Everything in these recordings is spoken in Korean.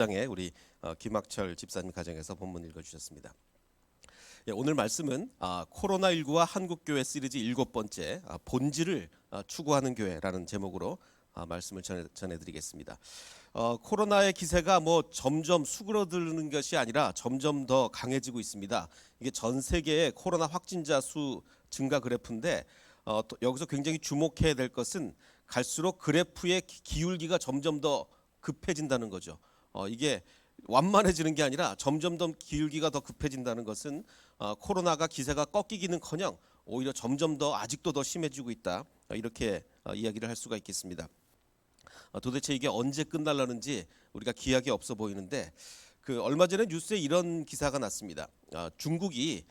장에 우리 김학철 집사님 가정에서 본문 읽어주셨습니다. 오늘 말씀은 코로나19와 한국교회 시리즈 7번째 본질을 추구하는 교회라는 제목으로 말씀을 전해드리겠습니다. 코로나의 기세가 점점 수그러드는 것이 아니라 점점 더 강해지고 있습니다. 이게 전 세계의 코로나 확진자 수 증가 그래프인데 여기서 굉장히 주목해야 될 것은 갈수록 그래프의 기울기가 점점 더 급해진다는 거죠. 이게 완만해지는 게 아니라 점점 더 기울기가 더 급해진다는 것은 코로나가 기세가 꺾이기는커녕 오히려 점점 더 아직도 더 심해지고 있다, 이렇게 이야기를 할 수가 있겠습니다. 도대체 이게 언제 끝날라는지 우리가 기약이 없어 보이는데 얼마 전에 뉴스에 이런 기사가 났습니다. 중국이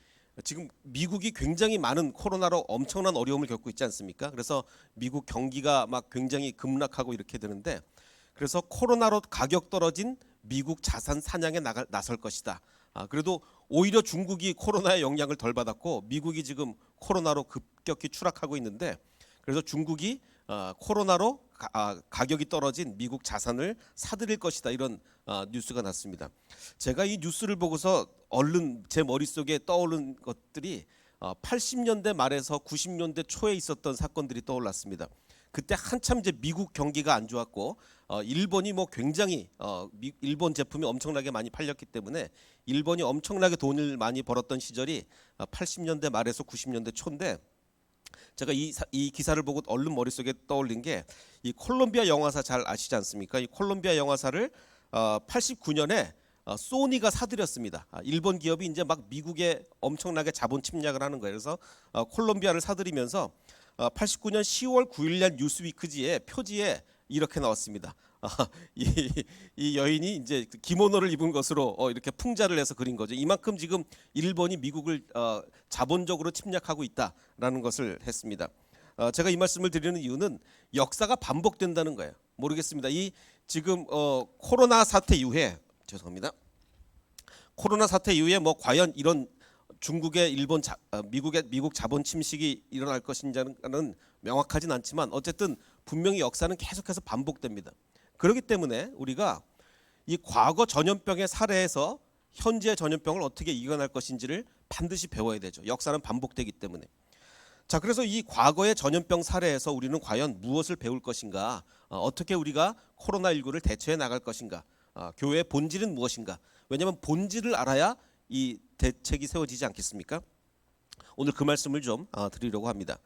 지금 미국이 굉장히 많은 코로나로 엄청난 어려움을 겪고 있지 않습니까? 그래서 미국 경기가 막 굉장히 급락하고 이렇게 되는데, 그래서 코로나로 가격 떨어진 미국 자산 사냥에 나설 것이다. 그래도 오히려 중국이 코로나의 영향을 덜 받았고 미국이 지금 코로나로 급격히 추락하고 있는데, 그래서 중국이 코로나로 가격이 떨어진 미국 자산을 사들일 것이다, 이런 뉴스가 났습니다. 제가 이 뉴스를 보고서 얼른 제 머릿속에 떠오른 것들이 80년대 말에서 90년대 초에 있었던 사건들이 떠올랐습니다. 그때 한참 이제 미국 경기가 안 좋았고 일본이 굉장히 일본 제품이 엄청나게 많이 팔렸기 때문에 일본이 엄청나게 돈을 많이 벌었던 시절이 80년대 말에서 90년대 초인데, 제가 이 기사를 보고 얼른 머릿속에 떠올린 게 이 콜롬비아 영화사 잘 아시지 않습니까? 이 콜롬비아 영화사를 89년에 소니가 사들였습니다. 일본 기업이 이제 막 미국에 엄청나게 자본 침략을 하는 거예요. 그래서 콜롬비아를 사들이면서 89년 10월 9일 날 뉴스위크지에 표지에 이렇게 나왔습니다. 이 여인이 이제 기모노를 입은 것으로 이렇게 풍자를 해서 그린 거죠. 이만큼 지금 일본이 미국을 자본적으로 침략하고 있다라는 것을 했습니다. 제가 이 말씀을 드리는 이유는 역사가 반복된다는 거예요. 모르겠습니다. 이 지금 코로나 사태 이후에, 죄송합니다. 코로나 사태 이후에 과연 이런 중국의 미국 자본 침식이 일어날 것인지는 명확하진 않지만 어쨌든 분명히 역사는 계속해서 반복됩니다. 그렇기 때문에 우리가 이 과거 전염병의 사례에서 현재 전염병을 어떻게 이겨낼 것인지를 반드시 배워야 되죠. 역사는 반복되기 때문에. 자, 그래서 이 과거의 전염병 사례에서 우리는 과연 무엇을 배울 것인가, 어떻게 우리가 코로나19를 대처해 나갈 것인가, 교회의 본질은 무엇인가. 왜냐하면 본질을 알아야 이 대책이 세워지지 않겠습니까? 오늘 그 말씀을 좀 드리려고 합니다.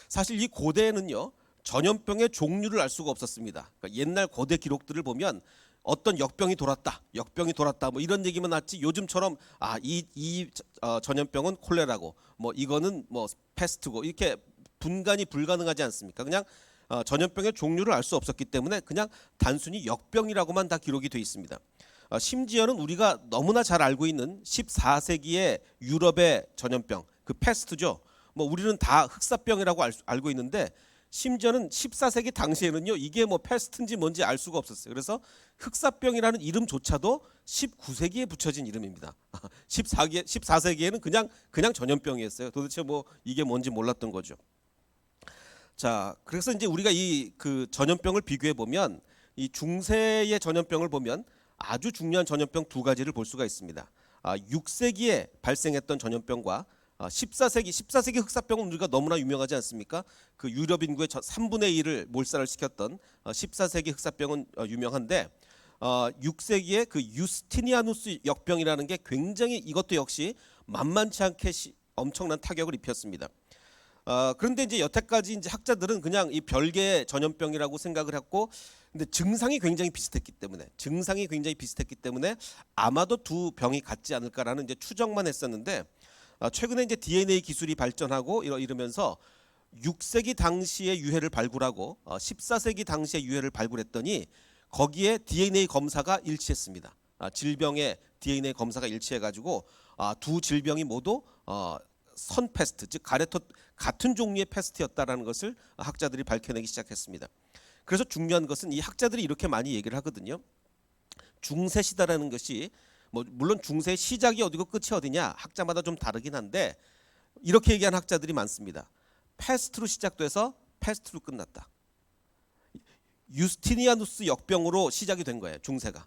사실 이 고대에는요, 전염병의 종류를 알 수가 없었습니다. 그러니까 옛날 고대 기록들을 보면 어떤 역병이 돌았다 이런 얘기만 났지, 요즘처럼 이 전염병은 콜레라고 이거는 패스트고 이렇게 분간이 불가능하지 않습니까? 그냥 전염병의 종류를 알 수 없었기 때문에 그냥 단순히 역병이라고만 다 기록이 돼 있습니다. 심지어는 우리가 너무나 잘 알고 있는 14세기의 유럽의 전염병, 그 패스트죠. 우리는 다 흑사병이라고 알고 있는데, 심지어는 14세기 당시에는요, 이게 패스트인지 뭔지 알 수가 없었어요. 그래서 흑사병이라는 이름조차도 19세기에 붙여진 이름입니다. 14세기에는 그냥 전염병이었어요. 도대체 이게 뭔지 몰랐던 거죠. 자, 그래서 이제 우리가 그 전염병을 비교해 보면, 이 중세의 전염병을 보면 아주 중요한 전염병 두 가지를 볼 수가 있습니다. 6세기에 발생했던 전염병과 14세기 흑사병은 우리가 너무나 유명하지 않습니까? 그 유럽 인구의 3분의 1을 몰살을 시켰던 14세기 흑사병은 유명한데, 6세기에 그 유스티니아누스 역병이라는 게 굉장히, 이것도 역시 만만치 않게 엄청난 타격을 입혔습니다. 그런데 이제 여태까지 이제 학자들은 그냥 이 별개의 전염병이라고 생각을 했고, 근데 증상이 굉장히 비슷했기 때문에 아마도 두 병이 같지 않을까라는 이제 추정만 했었는데, 최근에 이제 DNA 기술이 발전하고 이러면서 6세기 당시의 유해를 발굴하고 14세기 당시의 유해를 발굴했더니 거기에 DNA 검사가 일치했습니다. 질병의 DNA 검사가 일치해가지고 두 질병이 모두 선패스트, 즉 같은 종류의 패스트였다라는 것을 학자들이 밝혀내기 시작했습니다. 그래서 중요한 것은 이 학자들이 이렇게 많이 얘기를 하거든요. 중세 시대라는 것이 물론 중세의 시작이 어디고 끝이 어디냐, 학자마다 좀 다르긴 한데 이렇게 얘기하는 학자들이 많습니다. 패스트로 시작돼서 패스트로 끝났다. 유스티니아누스 역병으로 시작이 된 거예요, 중세가.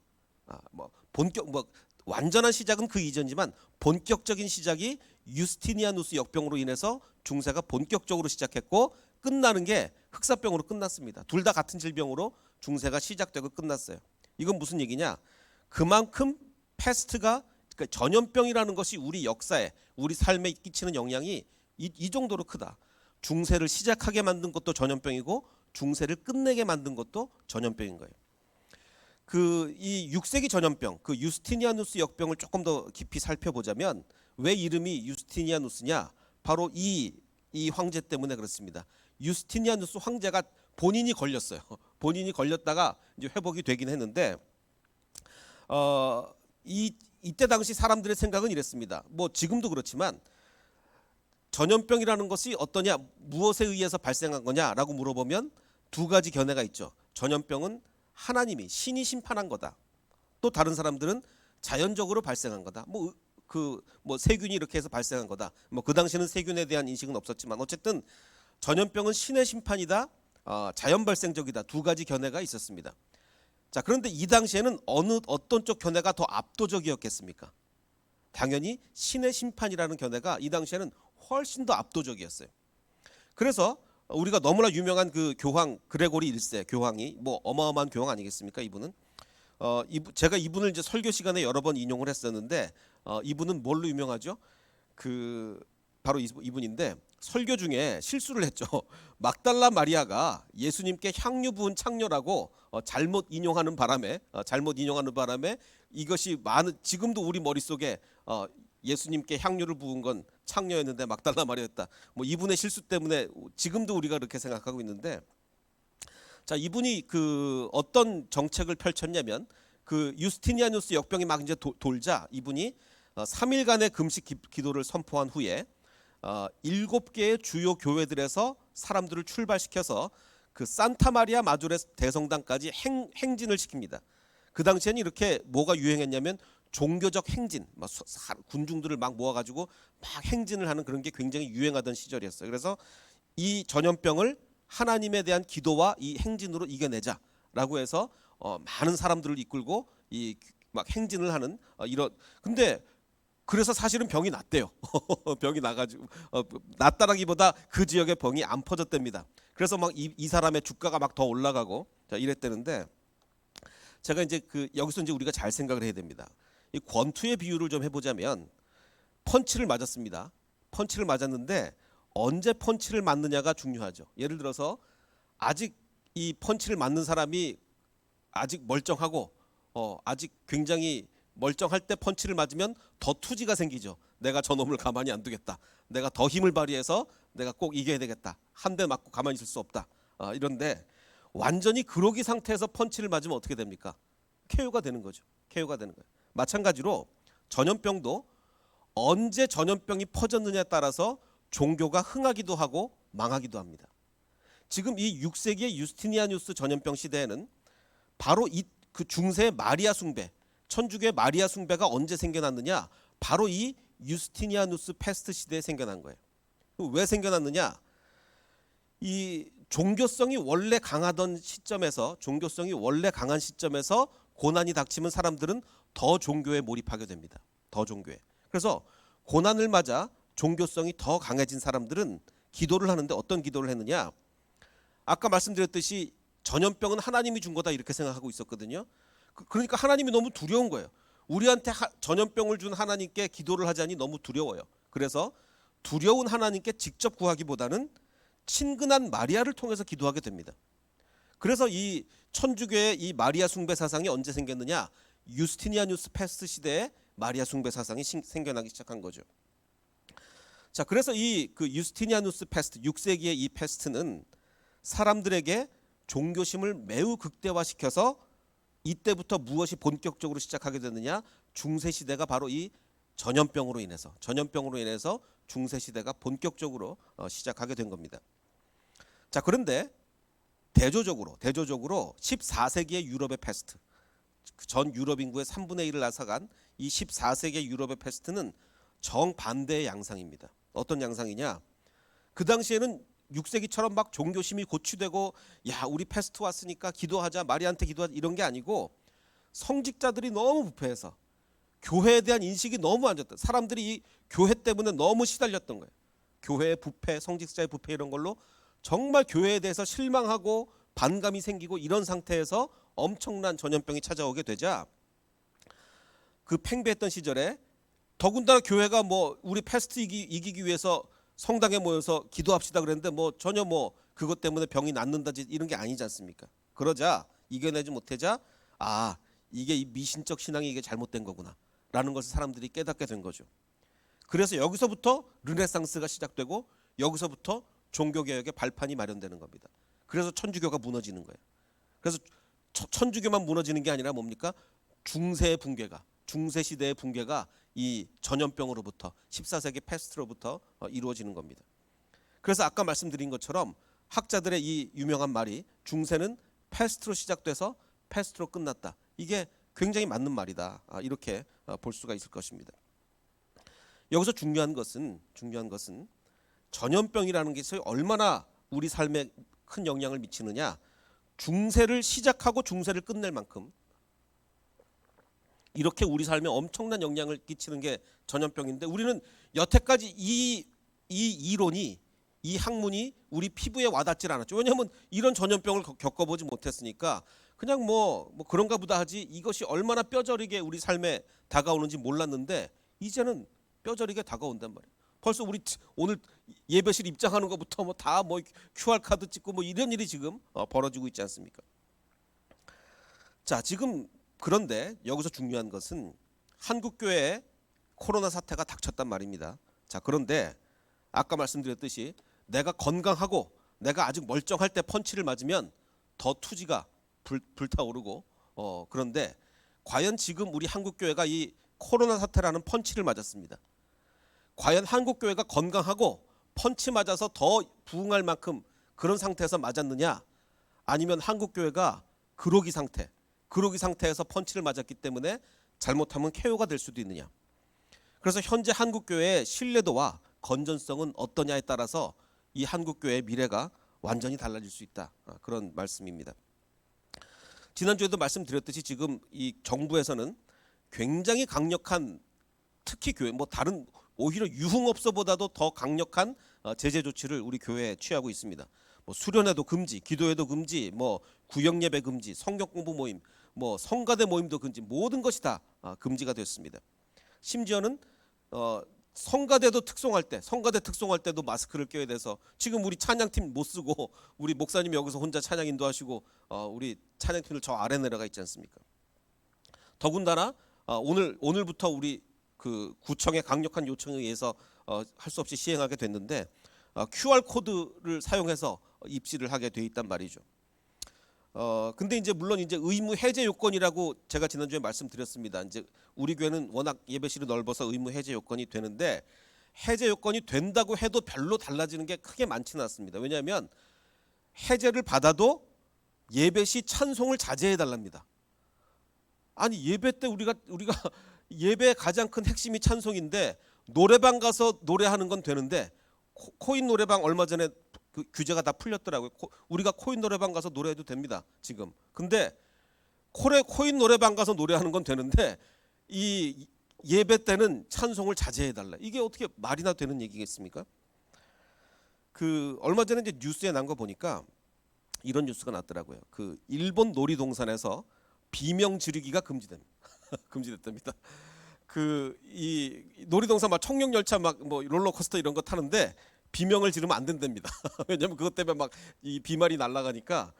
뭐 본격 뭐 완전한 시작은 그 이전이지만 본격적인 시작이 유스티니아누스 역병으로 인해서 중세가 본격적으로 시작했고 끝나는 게 흑사병으로 끝났습니다. 둘 다 같은 질병으로 중세가 시작되고 끝났어요. 이건 무슨 얘기냐? 그만큼 패스트가 그러니까 전염병이라는 것이 우리 역사에 우리 삶에 끼치는 영향이 이 정도로 크다. 중세를 시작하게 만든 것도 전염병이고 중세를 끝내게 만든 것도 전염병인 거예요. 그 이 6세기 전염병, 그 유스티니아누스 역병을 조금 더 깊이 살펴보자면 왜 이름이 유스티니아누스냐? 바로 이 황제 때문에 그렇습니다. 유스티니아누스 황제가 본인이 걸렸어요. 본인이 걸렸다가 이제 회복이 되긴 했는데 이때 당시 사람들의 생각은 이랬습니다. 뭐 지금도 그렇지만 전염병이라는 것이 어떠냐, 무엇에 의해서 발생한 거냐라고 물어보면 두 가지 견해가 있죠. 전염병은 하나님이 신이 심판한 거다. 또 다른 사람들은 자연적으로 발생한 거다. 뭐 세균이 이렇게 해서 발생한 거다. 뭐 그 당시는 세균에 대한 인식은 없었지만 어쨌든 전염병은 신의 심판이다. 자연 발생적이다. 두 가지 견해가 있었습니다. 자, 그런데 이 당시에는 어떤 쪽 견해가 더 압도적이었겠습니까? 당연히 신의 심판이라는 견해가 이 당시에는 훨씬 더 압도적이었어요. 그래서 우리가 너무나 유명한 그 교황 그레고리 1세 교황이 뭐 어마어마한 교황 아니겠습니까? 이분은 제가 이분을 이제 설교 시간에 여러 번 인용을 했었는데 이분은 뭘로 유명하죠? 바로 이분인데 설교 중에 실수를 했죠. 막달라 마리아가 예수님께 향유 부은 창녀라고 잘못 인용하는 바람에 이것이 지금도 우리 머릿속에 예수님께 향유를 부은 건 창녀였는데 막달라 마리아였다. 뭐 이분의 실수 때문에 지금도 우리가 그렇게 생각하고 있는데, 자, 이분이 그 어떤 정책을 펼쳤냐면 그 유스티니아누스 역병이 막 이제 돌자 이분이 3일간의 금식 기도를 선포한 후에 7개의 주요 교회들에서 사람들을 출발시켜서 그 산타마리아 마조레 대성당까지 행진을 시킵니다. 그 당시에는 이렇게 뭐가 유행했냐면 종교적 행진, 군중들을 막 모아가지고 막 행진을 하는 그런 게 굉장히 유행하던 시절이었어요. 그래서 이 전염병을 하나님에 대한 기도와 이 행진으로 이겨내자라고 해서 많은 사람들을 이끌고 이 막 행진을 하는 근데 그래서 사실은 병이 났대요. 병이 나가지고 났다라기보다 그 지역에 병이 안 퍼졌답니다. 그래서 막 이 사람의 주가가 막 더 올라가고 자 이랬다는데, 제가 이제 여기서 이제 우리가 잘 생각을 해야 됩니다. 이 권투의 비유를 좀 해보자면 펀치를 맞았습니다. 펀치를 맞았는데 언제 펀치를 맞느냐가 중요하죠. 예를 들어서 아직 이 펀치를 맞는 사람이 아직 멀쩡하고 아직 굉장히 멀쩡할 때 펀치를 맞으면 더 투지가 생기죠. 내가 저놈을 가만히 안 두겠다. 내가 더 힘을 발휘해서 내가 꼭 이겨야 되겠다. 한 대 맞고 가만히 있을 수 없다. 이런데 완전히 그러기 상태에서 펀치를 맞으면 어떻게 됩니까? KO가 되는 거죠. KO가 되는 거예요. 마찬가지로 전염병도 언제 전염병이 퍼졌느냐에 따라서 종교가 흥하기도 하고 망하기도 합니다. 지금 이 6세기의 유스티니아누스 전염병 시대에는 바로 그 중세의 마리아 숭배, 천주교의 마리아 숭배가 언제 생겨났느냐? 바로 이 유스티니아누스 패스트 시대에 생겨난 거예요. 왜 생겨났느냐? 이 종교성이 원래 강한 시점에서 고난이 닥치면 사람들은 더 종교에 몰입하게 됩니다. 더 종교에. 그래서 고난을 맞아 종교성이 더 강해진 사람들은 기도를 하는데 어떤 기도를 했느냐? 아까 말씀드렸듯이 전염병은 하나님이 준 거다 이렇게 생각하고 있었거든요. 그러니까 하나님이 너무 두려운 거예요. 우리한테 전염병을 준 하나님께 기도를 하자니 너무 두려워요. 그래서 두려운 하나님께 직접 구하기보다는 친근한 마리아를 통해서 기도하게 됩니다. 그래서 이 천주교의 이 마리아 숭배 사상이 언제 생겼느냐? 유스티니아누스 패스트 시대에 마리아 숭배 사상이 생겨나기 시작한 거죠. 자, 그래서 그 유스티니아누스 패스트 6세기의 이 패스트는 사람들에게 종교심을 매우 극대화시켜서 이때부터 무엇이 본격적으로 시작하게 됐느냐? 중세 시대가 바로 이 전염병으로 인해서 중세 시대가 본격적으로 시작하게 된 겁니다. 자, 그런데 대조적으로 14세기의 유럽의 패스트, 전 유럽 인구의 3분의 1을 앗아간 이 14세기의 유럽의 패스트는 정반대의 양상입니다. 어떤 양상이냐? 그 당시에는 6세기처럼 막 종교심이 고취되고 야 우리 패스트 왔으니까 기도하자, 마리아한테 기도하자 이런 게 아니고 성직자들이 너무 부패해서 교회에 대한 인식이 너무 안 좋다. 사람들이 이 교회 때문에 너무 시달렸던 거예요. 교회의 부패, 성직자의 부패 이런 걸로 정말 교회에 대해서 실망하고 반감이 생기고 이런 상태에서 엄청난 전염병이 찾아오게 되자 그 팽배했던 시절에 더군다나 교회가 뭐 우리 패스트 이기기 위해서 성당에 모여서 기도합시다 그랬는데 뭐 전혀 뭐 그것 때문에 병이 낫는다지 이런 게 아니지 않습니까? 그러자 이겨내지 못하자 이게 이 미신적 신앙이 이게 잘못된 거구나 라는 것을 사람들이 깨닫게 된 거죠. 그래서 여기서부터 르네상스가 시작되고 여기서부터 종교개혁의 발판이 마련되는 겁니다. 그래서 천주교가 무너지는 거예요. 그래서 천주교만 무너지는 게 아니라 뭡니까? 중세의 붕괴가, 중세 시대의 붕괴가 이 전염병으로부터 14세기 패스트로부터 이루어지는 겁니다. 그래서 아까 말씀드린 것처럼 학자들의 이 유명한 말이 중세는 패스트로 시작돼서 패스트로 끝났다. 이게 굉장히 맞는 말이다. 이렇게 볼 수가 있을 것입니다. 여기서 중요한 것은 전염병이라는 것이 얼마나 우리 삶에 큰 영향을 미치느냐. 중세를 시작하고 중세를 끝낼 만큼 이렇게 우리 삶에 엄청난 영향을 끼치는 게 전염병인데 우리는 여태까지 이 이론이 이 학문이 우리 피부에 와닿질 않았죠. 왜냐하면 이런 전염병을 겪어보지 못했으니까 그냥 뭐 그런가 보다 하지 이것이 얼마나 뼈저리게 우리 삶에 다가오는지 몰랐는데 이제는 뼈저리게 다가온단 말이에요. 벌써 우리 오늘 예배실 입장하는 것부터 뭐 다 뭐 QR 카드 찍고 뭐 이런 일이 지금 벌어지고 있지 않습니까? 자, 지금 그런데 여기서 중요한 것은 한국 교회에 코로나 사태가 닥쳤단 말입니다. 자, 그런데 아까 말씀드렸듯이 내가 건강하고 내가 아직 멀쩡할 때 펀치를 맞으면 더 투지가 불타오르고 그런데 과연 지금 우리 한국 교회가 이 코로나 사태라는 펀치를 맞았습니다. 과연 한국 교회가 건강하고 펀치 맞아서 더 부흥할 만큼 그런 상태에서 맞았느냐? 아니면 한국 교회가 그로기 상태에서 펀치를 맞았기 때문에 잘못하면 KO가 될 수도 있느냐? 그래서 현재 한국 교회의 신뢰도와 건전성은 어떠냐에 따라서 이 한국 교회의 미래가 완전히 달라질 수 있다. 그런 말씀입니다. 지난주에도 말씀드렸듯이 지금 이 정부에서는 굉장히 강력한 특히 교회 다른 오히려 유흥업소보다도 더 강력한 제재 조치를 우리 교회에 취하고 있습니다. 수련회도 금지, 기도회도 금지, 구역 예배 금지, 성경 공부 모임, 성가대 모임도 금지, 모든 것이 다 금지가 됐습니다. 심지어는 성가대 특송할 때도 마스크를 껴야 돼서 지금 우리 찬양팀 못 쓰고 우리 목사님 여기서 혼자 찬양 인도하시고 우리 찬양팀들 저 아래 내려가 있지 않습니까? 더군다나 오늘부터 우리 그 구청의 강력한 요청에 의해서 할 수 없이 시행하게 됐는데 QR 코드를 사용해서 입시를 하게 돼 있단 말이죠. 근데 이제 물론 이제 의무 해제 요건이라고 제가 지난주에 말씀드렸습니다. 이제 우리 교회는 워낙 예배실이 넓어서 의무 해제 요건이 되는데 해제 요건이 된다고 해도 별로 달라지는 게 크게 많지는 않습니다. 왜냐하면 해제를 받아도 예배 시 찬송을 자제해 달랍니다. 아니 예배 때 우리가 예배의 가장 큰 핵심이 찬송인데 노래방 가서 노래하는 건 되는데 코인 노래방 얼마 전에 그 규제가 다 풀렸더라고요. 우리가 코인 노래방 가서 노래해도 됩니다. 지금. 근데 코인 노래방 가서 노래하는 건 되는데 이 예배 때는 찬송을 자제해 달라. 이게 어떻게 말이나 되는 얘기겠습니까? 그 얼마 전에 이제 뉴스에 난 거 보니까 이런 뉴스가 났더라고요. 그 일본 놀이동산에서 비명 지르기가 금지됐답니다. 그 이 놀이동산 청룡열차 롤러코스터 이런 거 타는데 비명을 지르면 안 된답니다. 왜냐면 그것 때문에 막 이 비말이 날아가니까.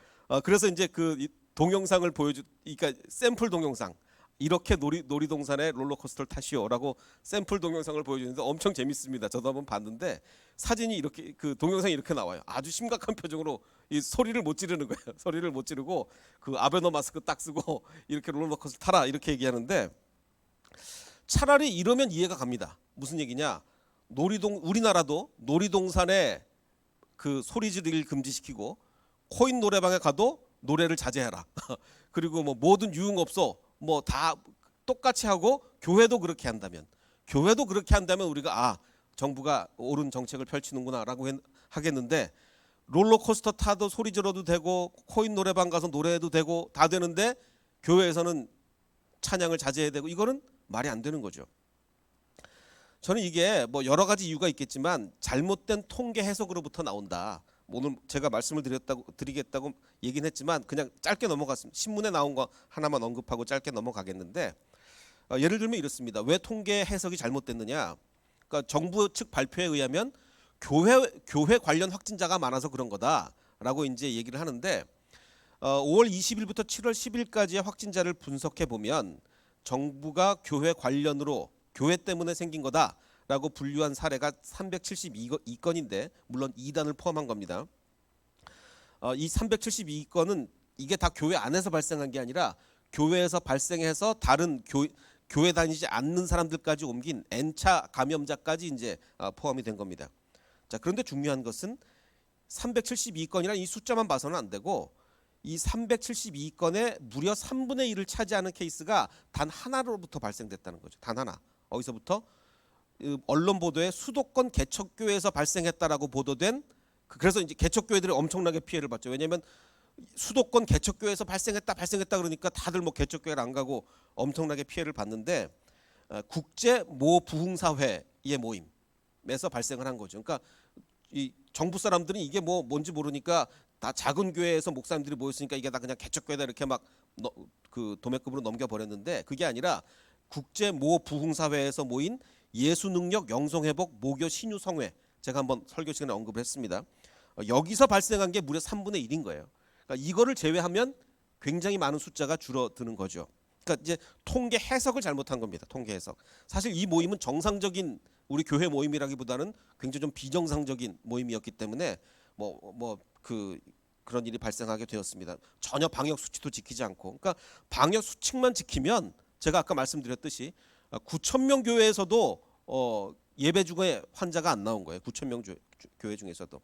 그래서 이제 그 동영상을 그러니까 샘플 동영상 이렇게 놀이동산에 롤러코스터를 타시오라고 샘플 동영상을 보여주는데 엄청 재밌습니다. 저도 한번 봤는데 사진이 이렇게 그 동영상이 이렇게 나와요. 아주 심각한 표정으로 이 소리를 못 지르는 거예요. 소리를 못 지르고 그 아베노 마스크 딱 쓰고 이렇게 롤러코스터 타라 이렇게 얘기하는데 차라리 이러면 이해가 갑니다. 무슨 얘기냐? 우리나라도 놀이동산에 그 소리 지르기를 금지시키고 코인 노래방에 가도 노래를 자제해라. 그리고 모든 유흥업소 다 똑같이 하고 교회도 그렇게 한다면 우리가 정부가 옳은 정책을 펼치는구나라고 하겠는데 롤러코스터 타도 소리 질러도 되고 코인 노래방 가서 노래해도 되고 다 되는데 교회에서는 찬양을 자제해야 되고 이거는 말이 안 되는 거죠. 저는 이게 뭐 여러 가지 이유가 있겠지만 잘못된 통계 해석으로부터 나온다. 오늘 제가 말씀을 드리겠다고 얘기는 했지만 그냥 짧게 넘어갔습니다. 신문에 나온 거 하나만 언급하고 짧게 넘어가겠는데 예를 들면 이렇습니다. 왜 통계 해석이 잘못됐느냐? 그러니까 정부 측 발표에 의하면 교회 관련 확진자가 많아서 그런 거다라고 이제 얘기를 하는데 5월 20일부터 7월 10일까지의 확진자를 분석해 보면 정부가 교회 관련으로 교회 때문에 생긴 거다라고 분류한 사례가 372건인데 물론 이단을 포함한 겁니다. 이 372건은 이게 다 교회 안에서 발생한 게 아니라 교회에서 발생해서 다른 교회 다니지 않는 사람들까지 옮긴 N차 감염자까지 이제 포함이 된 겁니다. 자, 그런데 중요한 것은 372건이라는 이 숫자만 봐서는 안 되고 이 372건의 무려 3분의 1을 차지하는 케이스가 단 하나로부터 발생됐다는 거죠. 단 하나. 어디서부터? 언론 보도에 수도권 개척교회에서 발생했다라고 보도된 그래서 이제 개척교회들이 엄청나게 피해를 봤죠. 왜냐하면 수도권 개척교회에서 발생했다 그러니까 다들 뭐 개척교회를 안 가고 엄청나게 피해를 봤는데 국제 모 부흥사회의 모임에서 발생을 한 거죠. 그러니까 이 정부 사람들은 이게 뭔지 모르니까 다 작은 교회에서 목사님들이 모였으니까 이게 다 그냥 개척교회다 이렇게 막 그 도매급으로 넘겨버렸는데 그게 아니라 국제 모 부흥사회에서 모인 예수능력 영성회복 모교 신유성회 제가 한번 설교 시간에 언급을 했습니다. 여기서 발생한 게 무려 3분의 1인 거예요. 그러니까 이거를 제외하면 굉장히 많은 숫자가 줄어드는 거죠. 그러니까 이제 통계 해석을 잘못한 겁니다. 통계 해석. 사실 이 모임은 정상적인 우리 교회 모임이라기보다는 굉장히 좀 비정상적인 모임이었기 때문에 그런 일이 발생하게 되었습니다. 전혀 방역 수칙도 지키지 않고. 그러니까 방역 수칙만 지키면 제가 아까 말씀드렸듯이 9,000명 교회에서도 예배 중에 환자가 안 나온 거예요. 9,000명 교회 중에서도.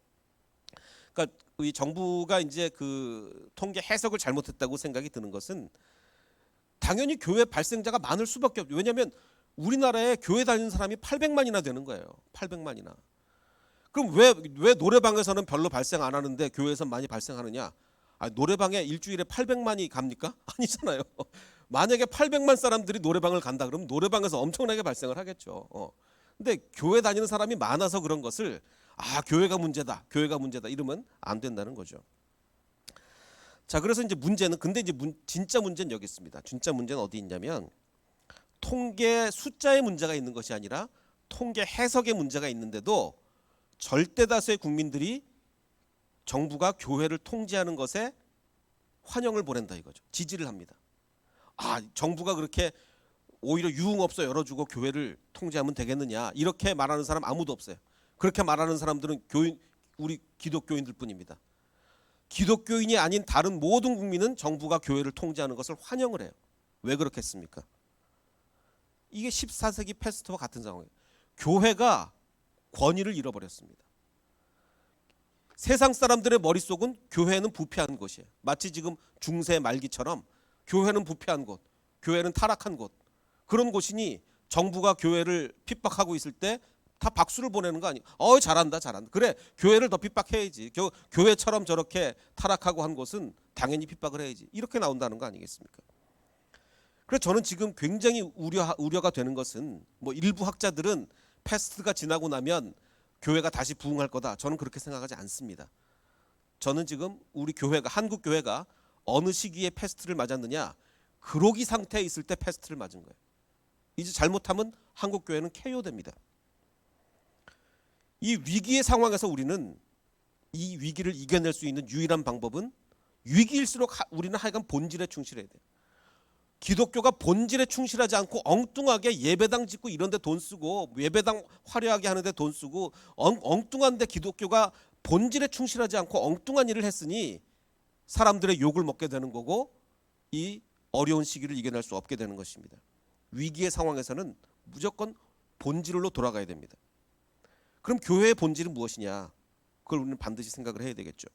그러니까 이 정부가 이제 그 통계 해석을 잘못했다고 생각이 드는 것은 당연히 교회 발생자가 많을 수밖에 없죠. 왜냐하면 우리나라에 교회 다니는 사람이 800만이나 되는 거예요. 800만이나. 그럼 왜 노래방에서는 별로 발생 안 하는데 교회에서 많이 발생하느냐? 노래방에 일주일에 800만이 갑니까? 아니잖아요. 만약에 800만 사람들이 노래방을 간다 그러면 노래방에서 엄청나게 발생을 하겠죠. 근데 교회 다니는 사람이 많아서 그런 것을 교회가 문제다 이러면 안 된다는 거죠. 자, 그래서 이제 문제는 진짜 문제는 여기 있습니다. 진짜 문제는 어디 있냐면 통계 숫자의 문제가 있는 것이 아니라 통계 해석의 문제가 있는데도 절대 다수의 국민들이 정부가 교회를 통제하는 것에 환영을 보낸다 이거죠. 지지를 합니다. 정부가 그렇게 오히려 유흥업소 열어주고 교회를 통제하면 되겠느냐 이렇게 말하는 사람 아무도 없어요. 그렇게 말하는 사람들은 우리 기독교인들 뿐입니다. 기독교인이 아닌 다른 모든 국민은 정부가 교회를 통제하는 것을 환영을 해요. 왜 그렇겠습니까? 이게 14세기 패스트와 같은 상황이에요. 교회가 권위를 잃어버렸습니다. 세상 사람들의 머릿속은 교회는 부패한 곳이에요. 마치 지금 중세 말기처럼 교회는 부패한 곳, 교회는 타락한 곳 그런 곳이니 정부가 교회를 핍박하고 있을 때 다 박수를 보내는 거 아니에요. 잘한다. 그래 교회를 더 핍박해야지. 교회처럼 저렇게 타락하고 한 곳은 당연히 핍박을 해야지. 이렇게 나온다는 거 아니겠습니까? 그래서 저는 지금 굉장히 우려가 되는 것은 일부 학자들은 패스트가 지나고 나면 교회가 다시 부흥할 거다. 저는 그렇게 생각하지 않습니다. 저는 지금 우리 교회가 한국 교회가 어느 시기에 패스트를 맞았느냐? 그로기 상태에 있을 때 패스트를 맞은 거예요. 이제 잘못하면 한국 교회는 KO됩니다. 이 위기의 상황에서 우리는 이 위기를 이겨낼 수 있는 유일한 방법은 위기일수록 우리는 하여간 본질에 충실해야 돼요. 기독교가 본질에 충실하지 않고 엉뚱하게 예배당 짓고 이런 데 돈 쓰고 예배당 화려하게 하는 데 돈 쓰고 엉뚱한데 기독교가 본질에 충실하지 않고 엉뚱한 일을 했으니 사람들의 욕을 먹게 되는 거고 이 어려운 시기를 이겨낼 수 없게 되는 것입니다. 위기의 상황에서는 무조건 본질로 돌아가야 됩니다. 그럼 교회의 본질은 무엇이냐? 그걸 우리는 반드시 생각을 해야 되겠죠.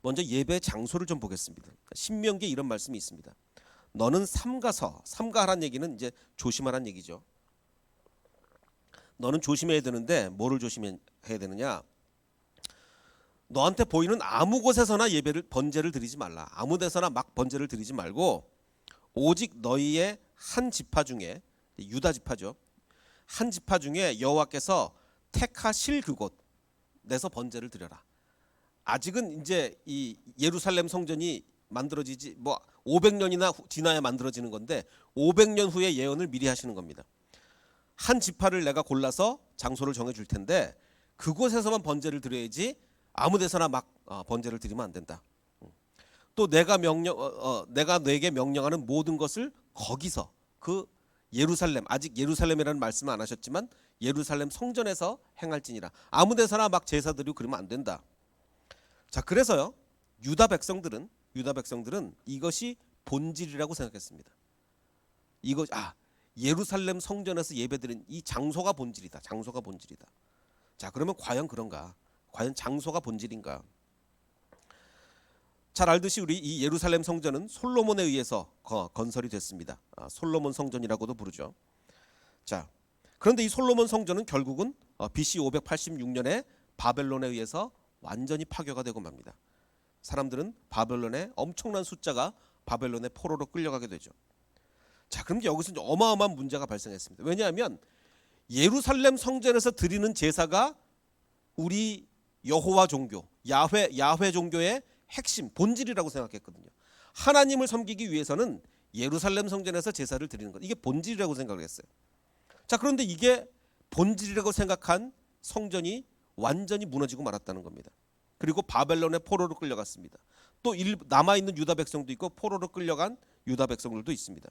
먼저 예배 장소를 좀 보겠습니다. 신명기에 이런 말씀이 있습니다. 너는 삼가하라는 얘기는 이제 조심하라는 얘기죠. 너는 조심해야 되는데 뭐를 조심해야 되느냐? 너한테 보이는 아무 곳에서나 번제를 드리지 말라. 아무 데서나 막 번제를 드리지 말고 오직 너희의 한 지파 중에, 유다 지파죠, 한 지파 중에 여호와께서 택하실 그곳에서 번제를 드려라. 아직은 이제 이 예루살렘 성전이 만들어지지 500년이나 지나야 만들어지는 건데 500년 후에 예언을 미리 하시는 겁니다. 한 지파를 내가 골라서 장소를 정해 줄 텐데 그곳에서만 번제를 드려야지 아무 데서나 막 번제를 드리면 안 된다. 또 내가 내게 명령하는 모든 것을 거기서, 그 예루살렘, 아직 예루살렘이라는 말씀은 안 하셨지만 예루살렘 성전에서 행할지니라. 아무 데서나 막 제사 드리고 그러면 안 된다. 자, 그래서요, 유다 백성들은 이것이 본질이라고 생각했습니다. 예루살렘 성전에서 예배드린 이 장소가 본질이다. 장소가 본질이다. 자, 그러면 과연 그런가? 과연 장소가 본질인가? 잘 알듯이 우리 이 예루살렘 성전은 솔로몬에 의해서 건설이 됐습니다. 솔로몬 성전이라고도 부르죠. 자, 그런데 이 솔로몬 성전은 결국은 BC 586년에 바벨론에 의해서 완전히 파괴가 되고 맙니다. 사람들은 바벨론의 엄청난 숫자가 바벨론의 포로로 끌려가게 되죠. 자, 그럼 여기서 이제 어마어마한 문제가 발생했습니다. 왜냐하면 예루살렘 성전에서 드리는 제사가 우리 여호와 종교, 야훼 종교의 핵심, 본질이라고 생각했거든요. 하나님을 섬기기 위해서는 예루살렘 성전에서 제사를 드리는 것, 이게 본질이라고 생각을 했어요. 자, 그런데 이게 본질이라고 생각한 성전이 완전히 무너지고 말았다는 겁니다. 그리고 바벨론의 포로로 끌려갔습니다. 또 남아있는 유다 백성도 있고 포로로 끌려간 유다 백성들도 있습니다.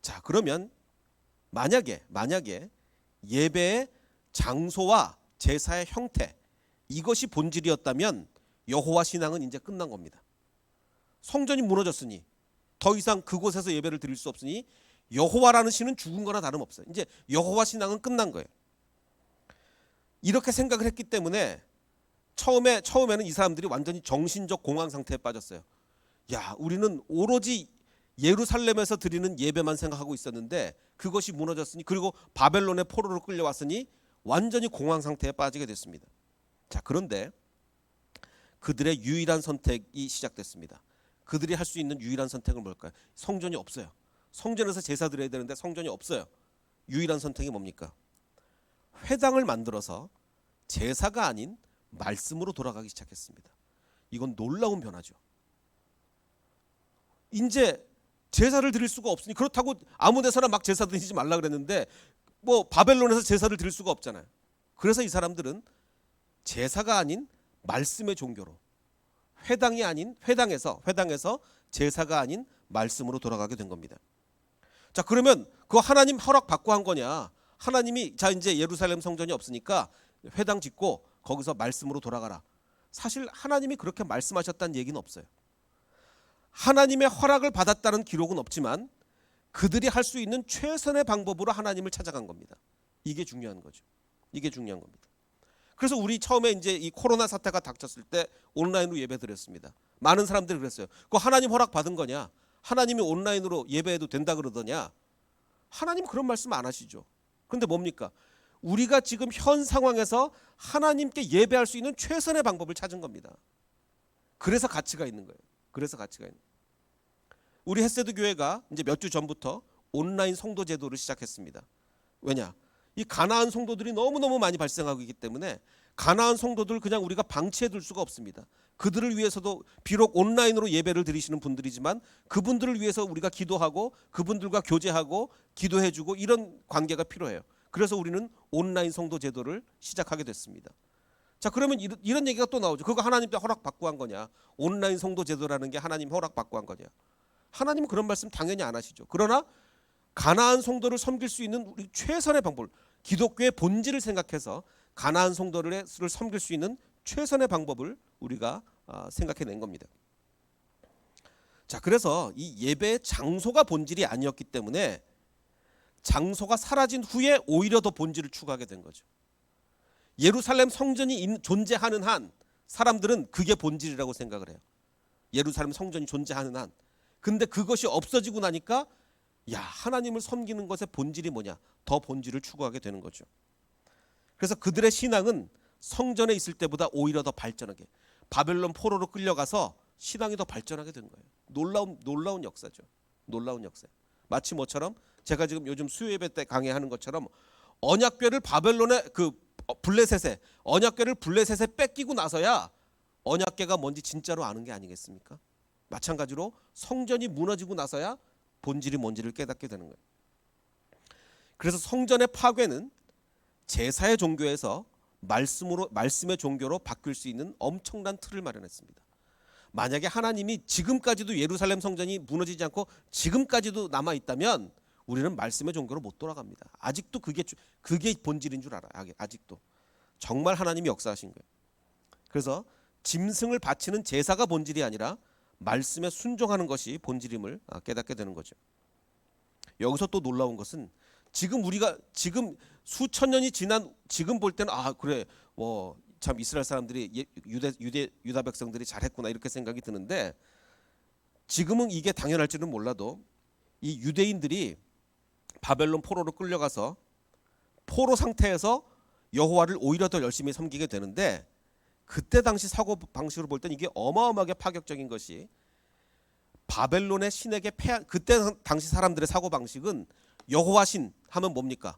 자, 그러면 만약에 예배의 장소와 제사의 형태, 이것이 본질이었다면 여호와 신앙은 이제 끝난 겁니다. 성전이 무너졌으니 더 이상 그곳에서 예배를 드릴 수 없으니 여호와라는 신은 죽은 거나 다름없어요. 이제 여호와 신앙은 끝난 거예요. 이렇게 생각을 했기 때문에 처음에는 이 사람들이 완전히 정신적 공황 상태에 빠졌어요. 야, 우리는 오로지 예루살렘에서 드리는 예배만 생각하고 있었는데 그것이 무너졌으니, 그리고 바벨론의 포로로 끌려왔으니 완전히 공황 상태에 빠지게 됐습니다. 자, 그런데 그들의 유일한 선택이 시작됐습니다. 그들이 할 수 있는 유일한 선택은 뭘까요? 성전이 없어요. 성전에서 제사 드려야 되는데 성전이 없어요. 유일한 선택이 뭡니까? 회당을 만들어서 제사가 아닌 말씀으로 돌아가기 시작했습니다. 이건 놀라운 변화죠. 이제 제사를 드릴 수가 없으니, 그렇다고 아무 데서나 막 제사 드리지 말라 그랬는데 바벨론에서 제사를 드릴 수가 없잖아요. 그래서 이 사람들은 제사가 아닌 말씀의 종교로, 회당에서 제사가 아닌 말씀으로 돌아가게 된 겁니다. 자, 그러면 그거 하나님 허락 받고 한 거냐? 하나님이 자 이제 예루살렘 성전이 없으니까 회당 짓고 거기서 말씀으로 돌아가라. 사실 하나님이 그렇게 말씀하셨다는 얘기는 없어요. 하나님의 허락을 받았다는 기록은 없지만 그들이 할 수 있는 최선의 방법으로 하나님을 찾아간 겁니다. 이게 중요한 거죠. 이게 중요한 겁니다. 그래서 우리 처음에 이제 이 코로나 사태가 닥쳤을 때 온라인으로 예배 드렸습니다. 많은 사람들이 그랬어요. 그거 하나님 허락 받은 거냐? 하나님이 온라인으로 예배해도 된다 그러더냐? 하나님 그런 말씀 안 하시죠. 그런데 뭡니까? 우리가 지금 현 상황에서 하나님께 예배할 수 있는 최선의 방법을 찾은 겁니다. 그래서 가치가 있는 거예요. 그래서 가치가 있는 거예요. 우리 햇세드 교회가 이제 몇 주 전부터 온라인 성도 제도를 시작했습니다. 왜냐? 이 가나안 성도들이 너무너무 많이 발생하고 있기 때문에 가나안 성도들 그냥 우리가 방치해 둘 수가 없습니다. 그들을 위해서도 비록 온라인으로 예배를 드리시는 분들이지만 그분들을 위해서 우리가 기도하고 그분들과 교제하고 기도해주고 이런 관계가 필요해요. 그래서 우리는 온라인 성도 제도를 시작하게 됐습니다. 자, 그러면 이런 얘기가 또 나오죠. 그거 하나님께 허락받고 한 거냐? 온라인 성도 제도라는 게 하나님 허락받고 한 거냐? 하나님은 그런 말씀 당연히 안 하시죠. 그러나 가나안 성도를 섬길 수 있는 우리 최선의 방법, 기독교의 본질을 생각해서 가나안 성도를 섬길 수 있는 최선의 방법을 우리가 생각해낸 겁니다. 자, 그래서 이 예배의 장소가 본질이 아니었기 때문에 장소가 사라진 후에 오히려 더 본질을 추구하게 된 거죠. 예루살렘 성전이 존재하는 한 사람들은 그게 본질이라고 생각을 해요. 예루살렘 성전이 존재하는 한. 근데 그것이 없어지고 나니까 야, 하나님을 섬기는 것의 본질이 뭐냐? 더 본질을 추구하게 되는 거죠. 그래서 그들의 신앙은 성전에 있을 때보다 오히려 더 발전하게, 바벨론 포로로 끌려가서 신앙이 더 발전하게 된 거예요. 놀라운 역사죠. 놀라운 역사예요. 마치 뭐처럼 제가 지금 요즘 수요예배 때 강의하는 것처럼 언약궤를 바벨론의 그 블레셋에 언약궤를 블레셋에 뺏기고 나서야 언약궤가 뭔지 진짜로 아는 게 아니겠습니까? 마찬가지로 성전이 무너지고 나서야 본질이 뭔지를 깨닫게 되는 거예요. 그래서 성전의 파괴는 제사의 종교에서 말씀의 종교로 바뀔 수 있는 엄청난 틀을 마련했습니다. 만약에 하나님이 지금까지도 예루살렘 성전이 무너지지 않고 지금까지도 남아 있다면 우리는 말씀의 종교로 못 돌아갑니다. 아직도 그게 본질인 줄 알아요. 아직도 정말 하나님이 역사하신 거예요. 그래서 짐승을 바치는 제사가 본질이 아니라 말씀에 순종하는 것이 본질임을 깨닫게 되는 거죠. 여기서 또 놀라운 것은 우리가 수천 년이 지난 지금 볼 때는 그래 참 이스라엘 사람들이 유다 백성들이 잘했구나 이렇게 생각이 드는데, 지금은 이게 당연할지는 몰라도 이 유대인들이 바벨론 포로로 끌려가서 포로 상태에서 여호와를 오히려 더 열심히 섬기게 되는데, 그때 당시 사고 방식으로 볼 때는 이게 어마어마하게 파격적인 것이 바벨론의 신에게 그때 당시 사람들의 사고 방식은 여호와 신 하면 뭡니까?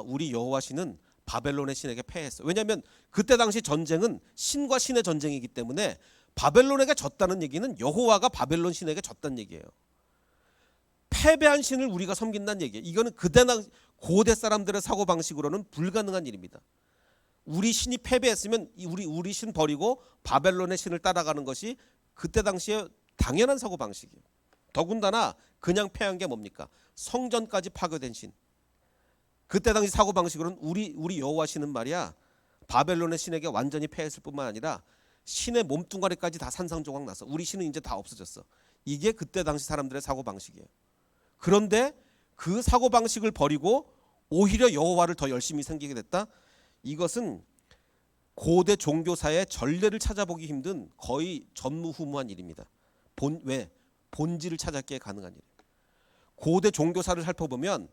우리 여호와 신은 바벨론의 신에게 패했어. 왜냐하면 그때 당시 전쟁은 신과 신의 전쟁이기 때문에 바벨론에게 졌다는 얘기는 여호와가 바벨론 신에게 졌다는 얘기예요. 패배한 신을 우리가 섬긴다는 얘기예요. 이거는 그때 고대 사람들의 사고 방식으로는 불가능한 일입니다. 우리 신이 패배했으면 우리 신 버리고 바벨론의 신을 따라가는 것이 그때 당시에 당연한 사고 방식이에요. 더군다나 그냥 패한 게 뭡니까? 성전까지 파괴된 신. 그때 당시 사고 방식으로는 우리 여호와 신은 말이야 바벨론의 신에게 완전히 패했을 뿐만 아니라 신의 몸뚱아리까지 다 산산조각 났어. 우리 신은 이제 다 없어졌어. 이게 그때 당시 사람들의 사고 방식이에요. 그런데 그 사고 방식을 버리고 오히려 여호와를 더 열심히 섬기게 됐다. 이것은 고대 종교사의 전례를 찾아보기 힘든 거의 전무후무한 일입니다. 본질을 찾았기에 가능한 일이에요. 고대 종교사를 살펴보면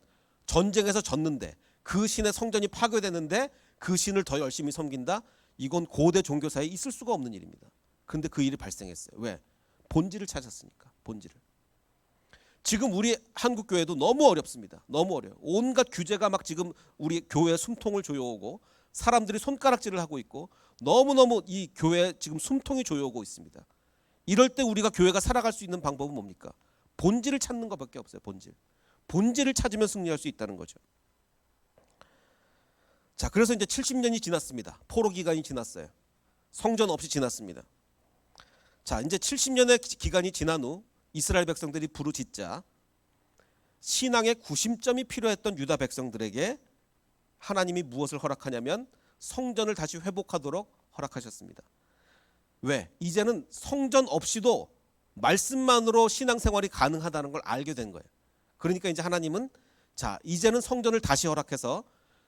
전쟁에서 졌는데 그 신의 성전이 파괴되는데 그 신을 더 열심히 섬긴다. 이건 고대 종교사에 있을 수가 없는 일입니다. 그런데 그 일이 발생했어요. 왜? 본질을 찾았으니까. 본질을. 지금 우리 한국 교회도 너무 어렵습니다. 너무 어려요. 온갖 규제가 막 지금 우리 교회 숨통을 조여오고 사람들이 손가락질을 하고 있고 너무너무 이 교회에 지금 숨통이 조여오고 있습니다. 이럴 때 우리가 교회가 살아갈 수 있는 방법은 뭡니까? 본질을 찾는 것밖에 없어요. 본질을 찾으면 승리할 수 있다는 거죠. 자, 그래서 이제 70년이 지났습니다. 포로 기간이 지났어요. 성전 없이 지났습니다. 자, 이제 70년의 기간이 지난 후 이스라엘 백성들이 부르짖자 신앙의 구심점이 필요했던 유다 백성들에게 하나님이 무엇을 허락하냐면 성전을 다시 회복하도록 허락하셨습니다. 왜? 이제는 성전 없이도 말씀만으로 신앙생활이 가능하다는 걸 알게 된 거예요. 그러니까 이제 하나님은 자, 이제는 성전을 다시 허락해서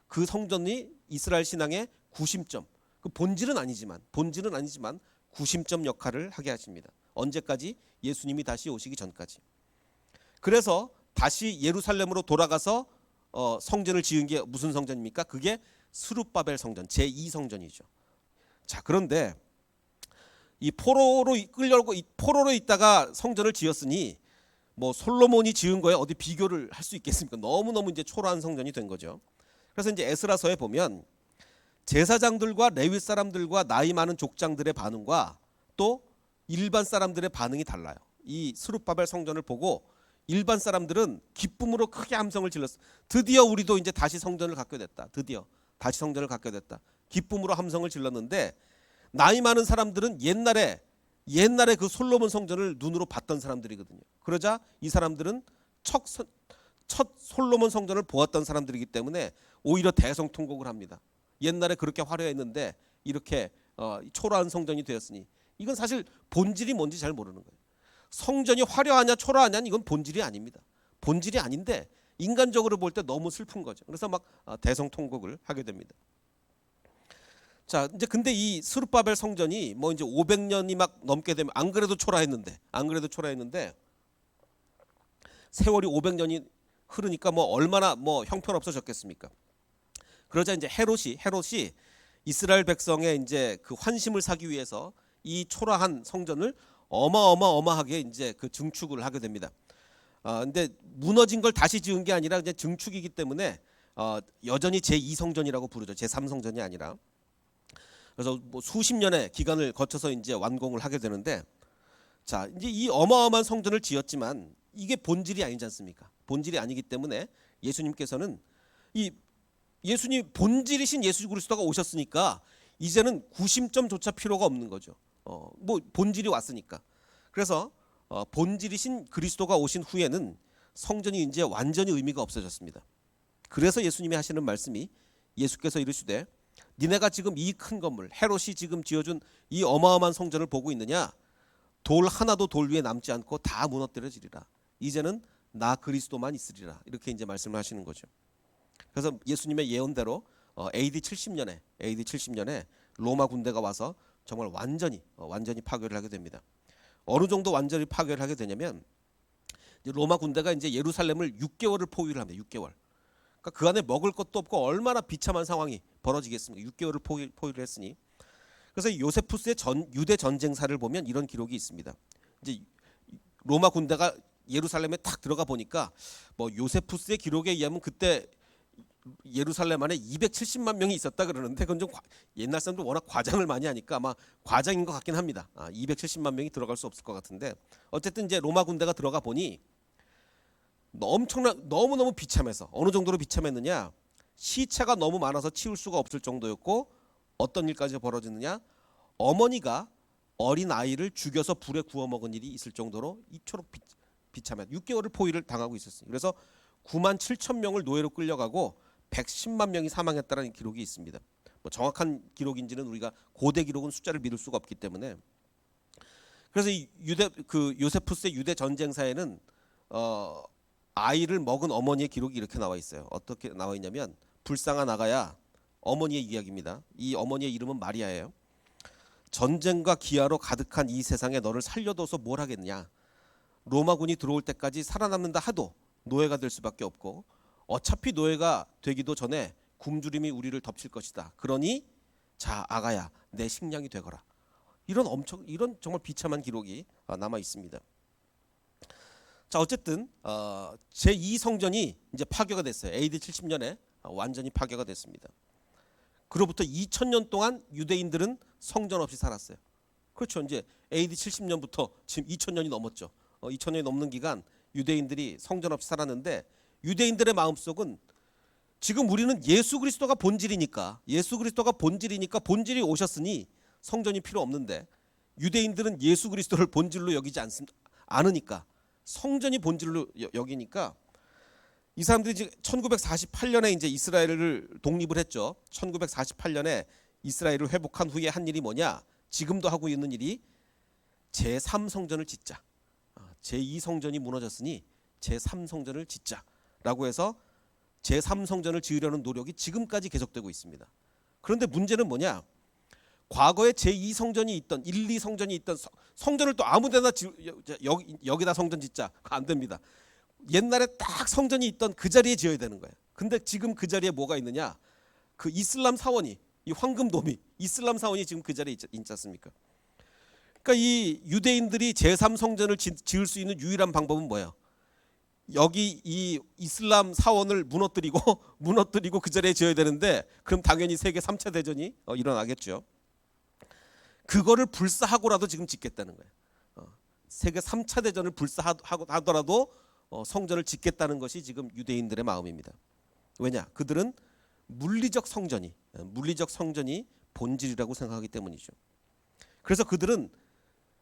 그 성전이 이스라엘 신앙의 구심점, 그 본질은 아니지만 구심점 역할을 하게 하십니다. 언제까지? 예수님이 다시 오시기 전까지. 그래서 다시 예루살렘으로 돌아가서 성전을 지은 게 무슨 성전입니까? 그게 스룹바벨 성전, 제2성전이죠. 자, 그런데 이 포로로 있다가 성전을 지었으니 뭐 솔로몬이 지은 거에 어디 비교를 할 수 있겠습니까? 너무너무 이제 초라한 성전이 된 거죠. 그래서 이제 에스라서에 보면 제사장들과 레위 사람들과 나이 많은 족장들의 반응과 또 일반 사람들의 반응이 달라요. 이 스룹바벨 성전을 보고 일반 사람들은 기쁨으로 크게 함성을 질렀어. 드디어 우리도 이제 다시 성전을 갖게 됐다. 기쁨으로 함성을 질렀는데 나이 많은 사람들은 옛날에 그 솔로몬 성전을 눈으로 봤던 사람들이거든요. 그러자 이 사람들은 첫 솔로몬 성전을 보았던 사람들이기 때문에 오히려 대성통곡을 합니다. 옛날에 그렇게 화려했는데 이렇게 초라한 성전이 되었으니 이건 사실 본질이 뭔지 잘 모르는 거예요. 성전이 화려하냐 초라하냐 이건 본질이 아닙니다. 본질이 아닌데 인간적으로 볼 때 너무 슬픈 거죠. 그래서 막 대성통곡을 하게 됩니다. 자, 이제 근데 이 스룹바벨 성전이 뭐 이제 500년이 막 넘게 되면 안 그래도 초라했는데 세월이 500년이 흐르니까 뭐 얼마나 뭐 형편없어졌겠습니까? 그러자 이제 헤롯이 이스라엘 백성의 이제 그 환심을 사기 위해서 이 초라한 성전을 어마어마하게 이제 그 증축을 하게 됩니다. 근데 무너진 걸 다시 지은 게 아니라 그냥 증축이기 때문에 여전히 제2성전이라고 부르죠. 제3성전이 아니라. 그래서 뭐 수십 년의 기간을 거쳐서 이제 완공을 하게 되는데, 자, 이제 이 어마어마한 성전을 지었지만 이게 본질이 아니지 않습니까? 본질이 아니기 때문에 예수님께서는 이 예수님 본질이신 예수 그리스도가 오셨으니까 이제는 구심점조차 필요가 없는 거죠. 뭐 본질이 왔으니까. 그래서 본질이신 그리스도가 오신 후에는 성전이 이제 완전히 의미가 없어졌습니다. 그래서 예수님이 하시는 말씀이, 예수께서 이르시되 니네가 지금 이 큰 건물, 헤롯이 지금 지어준 이 어마어마한 성전을 보고 있느냐? 돌 하나도 돌 위에 남지 않고 다 무너뜨려지리라. 이제는 나 그리스도만 있으리라. 이렇게 이제 말씀을 하시는 거죠. 그래서 예수님의 예언대로 AD 70년에 로마 군대가 와서 정말 완전히 파괴를 하게 됩니다. 어느 정도 완전히 파괴를 하게 되냐면, 이제 로마 군대가 이제 예루살렘을 6개월을 포위를 합니다. 6개월. 그러니까 그 안에 먹을 것도 없고 얼마나 비참한 상황이 벌어지겠습니까? 6개월을 포위를 했으니. 그래서 요세푸스의 유대 전쟁사를 보면 이런 기록이 있습니다. 이제 로마 군대가 예루살렘에 탁 들어가 보니까 뭐 요세푸스의 기록에 의하면 그때 예루살렘 안에 270만 명이 있었다 그러는데, 그건 좀 옛날 사람들 워낙 과장을 많이 하니까 아마 과장인 것 같긴 합니다. 270만 명이 들어갈 수 없을 것 같은데, 어쨌든 이제 로마 군대가 들어가 보니 너무너무 비참해서, 어느 정도로 비참했느냐, 시체가 너무 많아서 치울 수가 없을 정도였고, 어떤 일까지 벌어지느냐, 어머니가 어린 아이를 죽여서 불에 구워 먹은 일이 있을 정도로 이토록 비참해. 6개월을 포위를 당하고 있었어요. 그래서 9만 7천 명을 노예로 끌려가고 110만 명이 사망했다는 기록이 있습니다. 뭐 정확한 기록인지는 우리가 고대 기록은 숫자를 믿을 수가 없기 때문에. 그래서 이 요세푸스의 유대 전쟁사에는 아이를 먹은 어머니의 기록이 이렇게 나와 있어요. 어떻게 나와 있냐면, 불쌍한 아가야, 어머니의 이야기입니다. 이 어머니의 이름은 마리아예요. 전쟁과 기아로 가득한 이 세상에 너를 살려둬서 뭘 하겠냐? 로마군이 들어올 때까지 살아남는다 하도 노예가 될 수밖에 없고, 어차피 노예가 되기도 전에 굶주림이 우리를 덮칠 것이다. 그러니 자 아가야, 내 식량이 되거라. 이런 정말 비참한 기록이 남아 있습니다. 자, 어쨌든 제2성전이 이제 파괴가 됐어요. AD 70년에 완전히 파괴가 됐습니다. 그로부터 2000년 동안 유대인들은 성전 없이 살았어요. 그렇죠. 이제 AD 70년부터 지금 2000년이 넘었죠. 2000년이 넘는 기간 유대인들이 성전 없이 살았는데, 유대인들의 마음속은 지금 우리는 예수 그리스도가 본질이니까 본질이 오셨으니 성전이 필요 없는데, 유대인들은 예수 그리스도를 본질로 여기지 않으니까, 성전이 본질로 여기니까, 이 사람들이 이제 1948년에 이제 이스라엘을 독립을 했죠. 1948년에 이스라엘을 회복한 후에 한 일이 뭐냐? 지금도 하고 있는 일이 제3성전을 짓자. 제2성전이 무너졌으니 제3성전을 짓자라고 해서 제3성전을 지으려는 노력이 지금까지 계속되고 있습니다. 그런데 문제는 뭐냐? 과거에 제2성전이 있던 1, 2성전이 있던 성전을 또 아무데나 여기다 성전 짓자. 안 됩니다. 옛날에 딱 성전이 있던 그 자리에 지어야 되는 거예요. 근데 지금 그 자리에 뭐가 있느냐? 그 이슬람 사원이, 이 황금돔이, 이슬람 사원이 지금 그 자리에 있지 않습니까? 그러니까 이 유대인들이 제3성전을 지을 수 있는 유일한 방법은 뭐예요? 여기 이 이슬람 사원을 무너뜨리고 그 자리에 지어야 되는데, 그럼 당연히 세계 3차 대전이 일어나겠죠. 그거를 불사하고라도 지금 짓겠다는 거예요. 세계 3차 대전을 불사하더라도 성전을 짓겠다는 것이 지금 유대인들의 마음입니다. 왜냐? 그들은 물리적 성전이 본질이라고 생각하기 때문이죠. 그래서 그들은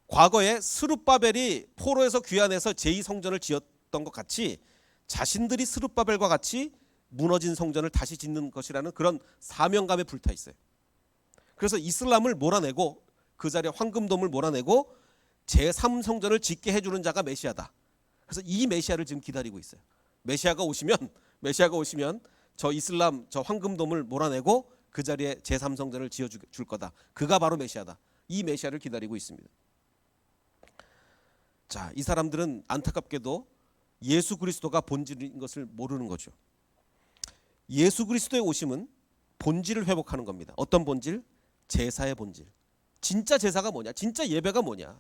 과거에 스룹바벨이 포로에서 귀환해서 제2성전을 지었던 것 같이, 자신들이 스룹바벨과 같이 무너진 성전을 다시 짓는 것이라는 그런 사명감에 불타 있어요. 그래서 이슬람을 몰아내고, 그 자리에 황금돔을 몰아내고 제3성전을 짓게 해주는 자가 메시아다. 그래서 이 메시아를 지금 기다리고 있어요. 메시아가 오시면 저 이슬람, 저 황금돔을 몰아내고 그 자리에 제3성전을 지어줄 거다. 그가 바로 메시아다. 이 메시아를 기다리고 있습니다. 자, 이 사람들은 안타깝게도 예수 그리스도가 본질인 것을 모르는 거죠. 예수 그리스도의 오심은 본질을 회복하는 겁니다. 어떤 본질? 제사의 본질. 진짜 제사가 뭐냐? 진짜 예배가 뭐냐?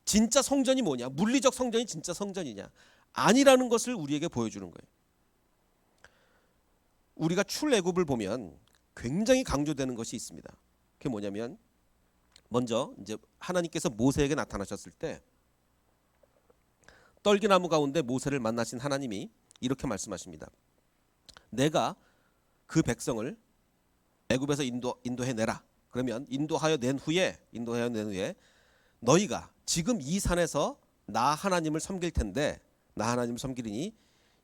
진짜 성전이 뭐냐? 물리적 성전이 진짜 성전이냐? 아니라는 것을 우리에게 보여주는 거예요. 우리가 출애굽을 보면 굉장히 강조되는 것이 있습니다. 그게 뭐냐면 먼저 이제 하나님께서 모세에게 나타나셨을 때 떨기나무 가운데 모세를 만나신 하나님이 이렇게 말씀하십니다. 내가 그 백성을 애굽에서 인도해 내라. 그러면 인도하여 낸 후에 너희가 지금 이 산에서 나 하나님을 섬길 텐데 나 하나님을 섬기리니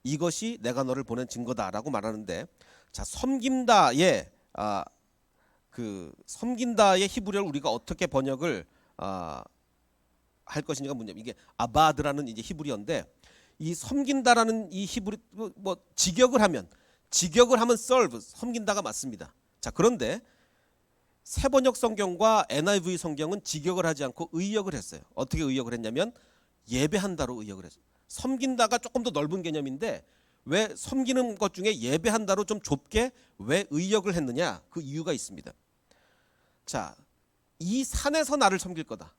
이것이 내가 너를 보낸 증거다라고 말하는데, 자, 섬긴다의 섬긴다의 히브리어를 우리가 어떻게 번역을 할 것인지가 문제입니다. 이게 아바드라는 이제 히브리어인데, 이 섬긴다라는 이 히브리 뭐 직역을 하면 serve, 섬긴다가 맞습니다. 자, 그런데 세번역 성경과 NIV 성경은 직역을 하지 않고 의역을 했어요. 어떻게 의역을 했냐면 예배한다로 의역을 했어요. 섬긴다가 조금 더 넓은 개념인데 왜 섬기는 것 중에 예배한다로 좀 좁게 왜 의역을 했느냐? 그 이유가 있습니다. 자, 이 산에서 나를 섬길 거다.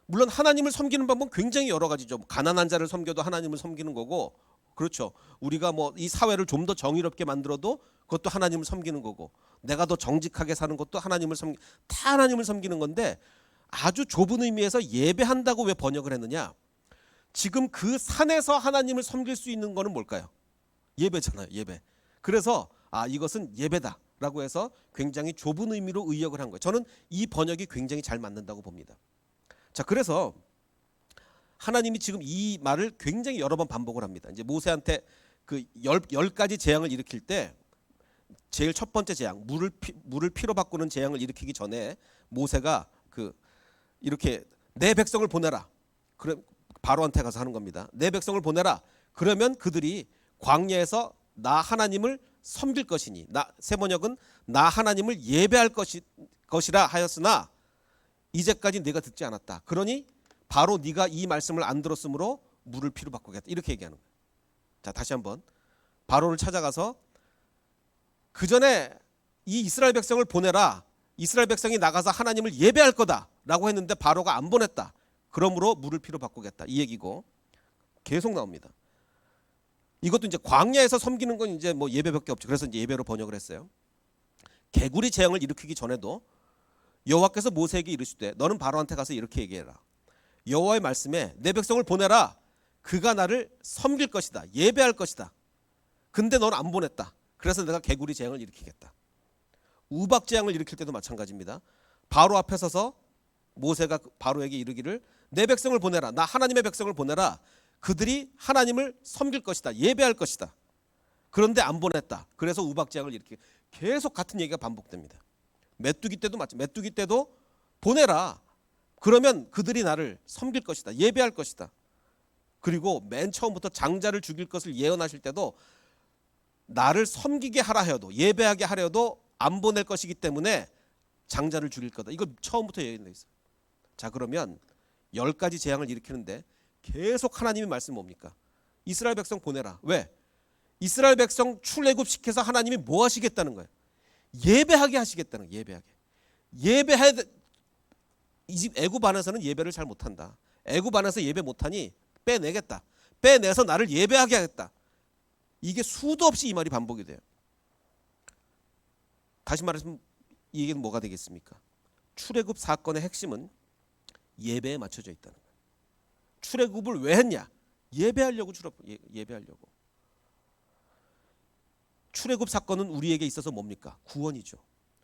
물론 하나님을 섬기는 방법은 굉장히 여러 가지죠. 가난한 자를 섬겨도 하나님을 섬기는 거고, 그렇죠. 우리가 뭐 이 사회를 좀 더 정의롭게 만들어도 그것도 하나님을 섬기는 거고, 내가 더 정직하게 사는 것도 다 하나님을 섬기는 건데, 아주 좁은 의미에서 예배한다고 왜 번역을 했느냐? 지금 그 산에서 하나님을 섬길 수 있는 거는 뭘까요? 예배잖아요, 예배. 그래서 이것은 예배다라고 해서 굉장히 좁은 의미로 의역을 한 거예요. 저는 이 번역이 굉장히 잘 맞는다고 봅니다. 자, 그래서 하나님이 지금 이 말을 굉장히 여러 번 반복을 합니다. 이제 모세한테 그 10가지 재앙을 일으킬 때 제일 첫 번째 재앙, 물을 피로 바꾸는 재앙을 일으키기 전에 모세가 이렇게 내 백성을 보내라. 그럼 바로한테 가서 하는 겁니다. 내 백성을 보내라. 그러면 그들이 광야에서 나 하나님을 섬길 것이니, 세번역은 나 하나님을 예배할 것이라 하였으나 이제까지 네가 듣지 않았다. 그러니 바로 네가 이 말씀을 안 들었으므로 물을 피로 바꾸겠다. 이렇게 얘기하는 거예요. 자, 다시 한번 바로를 찾아가서 그 전에 이 이스라엘 백성을 보내라. 이스라엘 백성이 나가서 하나님을 예배할 거다라고 했는데 바로가 안 보냈다. 그러므로 물을 피로 바꾸겠다. 이 얘기고 계속 나옵니다. 이것도 이제 광야에서 섬기는 건 이제 뭐 예배밖에 없죠. 그래서 이제 예배로 번역을 했어요. 개구리 재앙을 일으키기 전에도 여호와께서 모세에게 이르시되 너는 바로한테 가서 이렇게 얘기해라. 여호와의 말씀에 내 백성을 보내라. 그가 나를 섬길 것이다. 예배할 것이다. 근데 너는 안 보냈다. 그래서 내가 개구리 재앙을 일으키겠다. 우박 재앙을 일으킬 때도 마찬가지입니다. 바로 앞에 서서 모세가 바로에게 이르기를 내 백성을 보내라. 나 하나님의 백성을 보내라. 그들이 하나님을 섬길 것이다. 예배할 것이다. 그런데 안 보냈다. 그래서 우박 재앙을 일으키고 계속 같은 얘기가 반복됩니다. 메뚜기 때도 마찬가지. 메뚜기 때도 보내라. 그러면 그들이 나를 섬길 것이다. 예배할 것이다. 그리고 맨 처음부터 장자를 죽일 것을 예언하실 때도 나를 섬기게 하라 해도 예배하게 하려도 안 보낼 것이기 때문에 장자를 죽일 거다. 이거 처음부터 예언돼 있어요. 자, 그러면 10가지 재앙을 일으키는데 계속 하나님의 말씀 뭡니까? 이스라엘 백성 보내라. 왜? 이스라엘 백성 출애굽 시켜서 하나님이 뭐 하시겠다는 거예요? 예배하게 하시겠다는 거예요. 예배해야 돼. 이 집 애굽 안에서는 예배를 잘 못한다. 애굽 안에서 예배 못하니 빼내겠다. 빼내서 나를 예배하게 하겠다. 이게 수도 없이 이 말이 반복이 돼요. 다시 말해서 이 얘기는 뭐가 되겠습니까? 출애굽 사건의 핵심은 예배에 맞춰져 있다는 거예요. 출애굽을 왜 했냐? 예배하려고. 출애굽 사건은 우리에게 있어서 뭡니까? 구원이죠.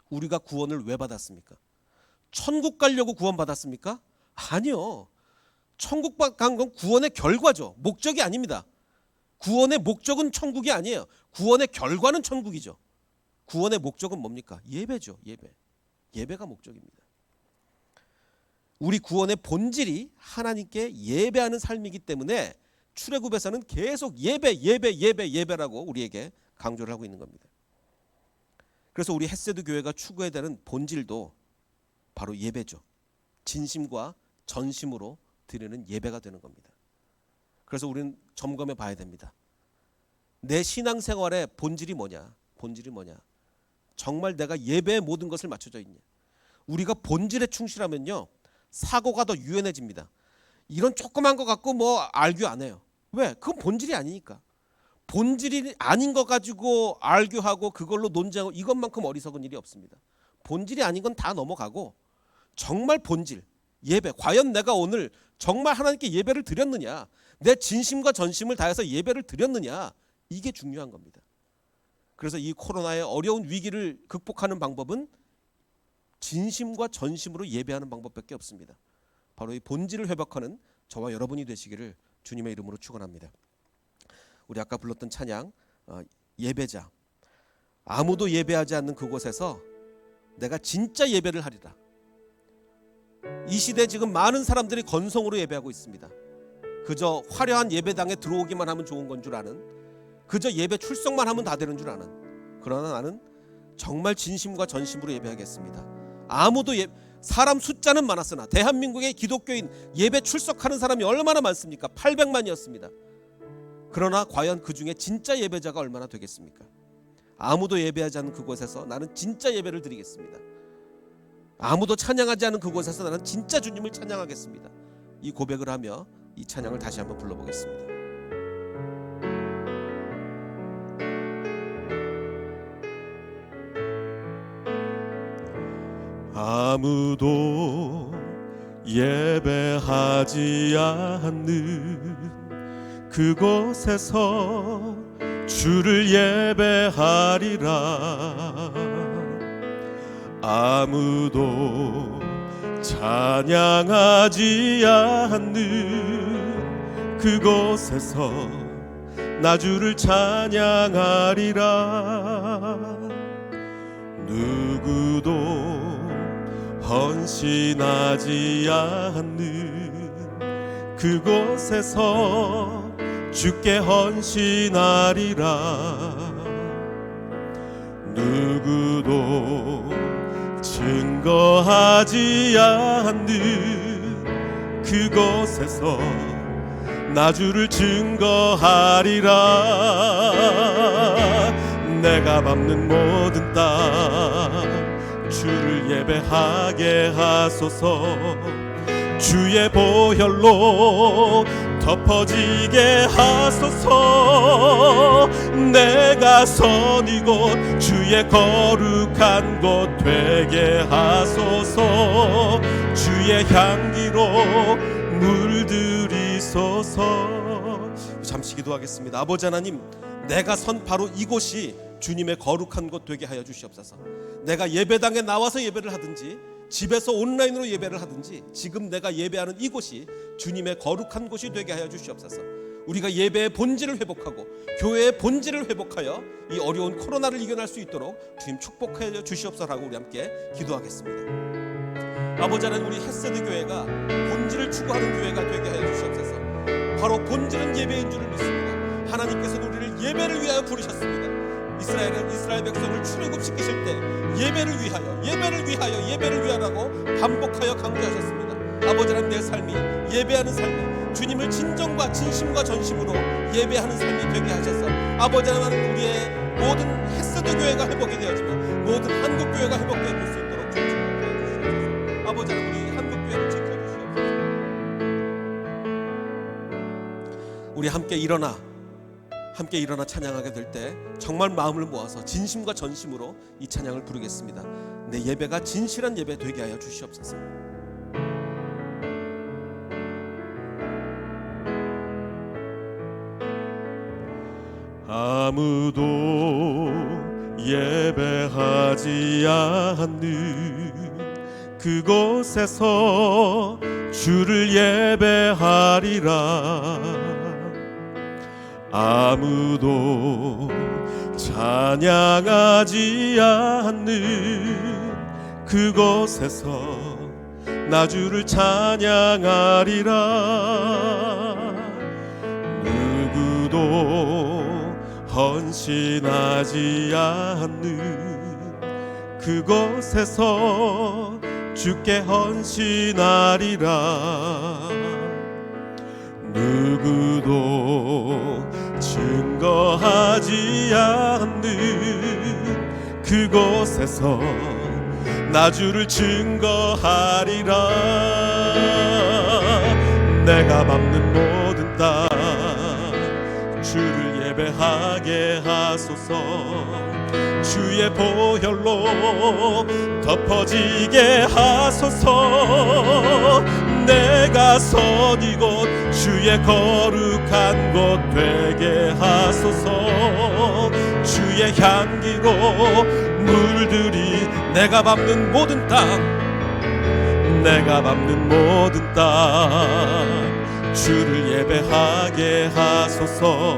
우리가 구원을 왜 받았습니까? 천국 가려고 구원 받았습니까? 아니요. 천국 간 건 구원의 결과죠. 목적이 아닙니다. 구원의 목적은 천국이 아니에요. 구원의 결과는 천국이죠. 구원의 목적은 뭡니까? 예배죠. 예배가 목적입니다. 우리 구원의 본질이 하나님께 예배하는 삶이기 때문에 출애굽에서는 계속 예배라고 우리에게 강조를 하고 있는 겁니다. 그래서 우리 헷세드 교회가 추구해야 되는 본질도 바로 예배죠. 진심과 전심으로 드리는 예배가 되는 겁니다. 그래서 우리는 점검해 봐야 됩니다. 내 신앙생활의 본질이 뭐냐? 정말 내가 예배에 모든 것을 맞춰져 있냐? 우리가 본질에 충실하면요, 사고가 더 유연해집니다. 이런 조그만 거 갖고 뭐 알교 안 해요. 왜? 그건 본질이 아니니까. 본질이 아닌 거 가지고 알교하고 그걸로 논쟁하고 이것만큼 어리석은 일이 없습니다. 본질이 아닌 건 다 넘어가고 정말 본질, 예배. 과연 내가 오늘 정말 하나님께 예배를 드렸느냐, 내 진심과 전심을 다해서 예배를 드렸느냐, 이게 중요한 겁니다. 그래서 이 코로나의 어려운 위기를 극복하는 방법은 진심과 전심으로 예배하는 방법밖에 없습니다. 바로 이 본질을 회복하는 저와 여러분이 되시기를 주님의 이름으로 축원합니다. 우리 아까 불렀던 찬양, 예배자. 아무도 예배하지 않는 그곳에서 내가 진짜 예배를 하리라. 이 시대 지금 많은 사람들이 건성으로 예배하고 있습니다. 그저 화려한 예배당에 들어오기만 하면 좋은 건 줄 아는, 그저 예배 출석만 하면 다 되는 줄 아는, 그러나 나는 정말 진심과 전심으로 예배하겠습니다. 아무도 사람 숫자는 많았으나 대한민국의 기독교인 예배 출석하는 사람이 얼마나 많습니까? 800만이었습니다. 그러나 과연 그 중에 진짜 예배자가 얼마나 되겠습니까? 아무도 예배하지 않는 그곳에서 나는 진짜 예배를 드리겠습니다. 아무도 찬양하지 않는 그곳에서 나는 진짜 주님을 찬양하겠습니다. 이 고백을 하며 이 찬양을 다시 한번 불러보겠습니다. 아무도 예배하지 않는 그곳에서 주를 예배하리라. 아무도 찬양하지 않는 그곳에서 나 주를 찬양하리라. 누구도 헌신하지 않는 그곳에서 주께 헌신하리라. 누구도 증거하지 않는 그곳에서 나 주를 증거하리라. 내가 밟는 모든 땅 주를 예배하게 하소서. 주의 보혈로 덮어지게 하소서. 내가 선 이곳 주의 거룩한 곳 되게 하소서. 주의 향기로 물들이소서. 잠시 기도하겠습니다. 아버지 하나님, 내가 선 바로 이곳이 주님의 거룩한 곳 되게 하여 주시옵소서. 내가 예배당에 나와서 예배를 하든지 집에서 온라인으로 예배를 하든지 지금 내가 예배하는 이곳이 주님의 거룩한 곳이 되게 하여 주시옵소서. 우리가 예배의 본질을 회복하고 교회의 본질을 회복하여 이 어려운 코로나를 이겨낼 수 있도록 주님 축복하여 주시옵소서라고 우리 함께 기도하겠습니다. 아버지 하나님, 우리 헤세드 교회가 본질을 추구하는 교회가 되게 하여 주시옵소서. 바로 본질은 예배인 줄을 믿습니다. 하나님께서도 우리를 예배를 위하여 부르셨습니다. 이스라엘 백성을 출애굽시키실 때 예배를 위하여라고 반복하여 강조하셨습니다. 아버지 하나님, 내 삶이 예배하는 삶이 주님을 진정과 진심과 전심으로 예배하는 삶이 되게 하셔서 아버지 하나님, 우리의 모든 헤세드 교회가 회복이 되어지며 모든 한국 교회가 회복되어 볼 수 있도록 주님 축복하여 주시옵소서. 아버지 하나님, 우리 한국 교회를 지켜주시옵소서. 우리 함께 일어나 찬양하게 될 때 정말 마음을 모아서 진심과 전심으로 이 찬양을 부르겠습니다. 내 예배가 진실한 예배 되게 하여 주시옵소서. 아무도 예배하지 않는 그곳에서 주를 예배하리라. 아무도 찬양하지 않는 그곳에서 나 주를 찬양하리라. 누구도 헌신하지 않는 그곳에서 주께 헌신하리라. 누구도 증거하지 않는 그곳에서 나 주를 증거하리라. 내가 밟는 모든 땅 예배하게 하소서. 주의 보혈로 덮어지게 하소서. 내가 선 이곳 주의 거룩한 곳 되게 하소서. 주의 향기로 물들이 내가 밟는 모든 땅, 내가 밟는 모든 땅 주를 예배하게 하소서.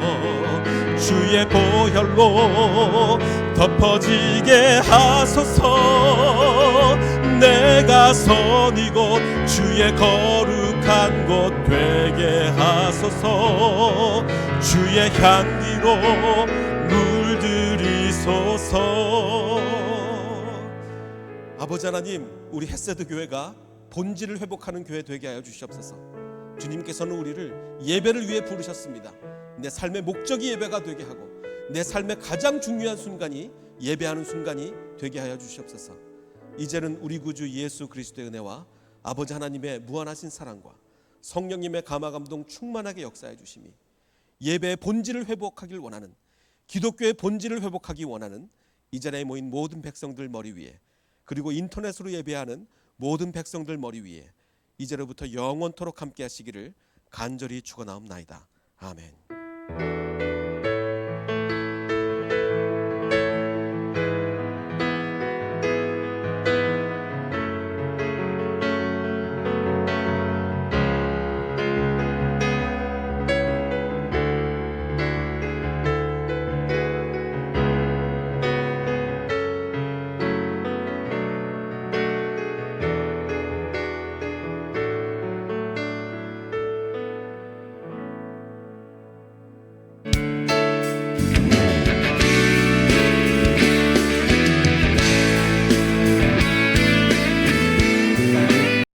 주의 보혈로 덮어지게 하소서. 내가 선 이곳 주의 거룩한 곳 되게 하소서. 주의 향기로 물들이소서. 아버지 하나님, 우리 헷세드 교회가 본질을 회복하는 교회 되게 하여 주시옵소서. 주님께서는 우리를 예배를 위해 부르셨습니다. 내 삶의 목적이 예배가 되게 하고 내 삶의 가장 중요한 순간이 예배하는 순간이 되게 하여 주시옵소서. 이제는 우리 구주 예수 그리스도의 은혜와 아버지 하나님의 무한하신 사랑과 성령님의 감화감동 충만하게 역사해 주심이 예배의 본질을 회복하길 원하는, 기독교의 본질을 회복하기 원하는 이 자리에 모인 모든 백성들 머리 위에, 그리고 인터넷으로 예배하는 모든 백성들 머리 위에 이제로부터 영원토록 함께 하시기를 간절히 축원하옵나이다. 아멘.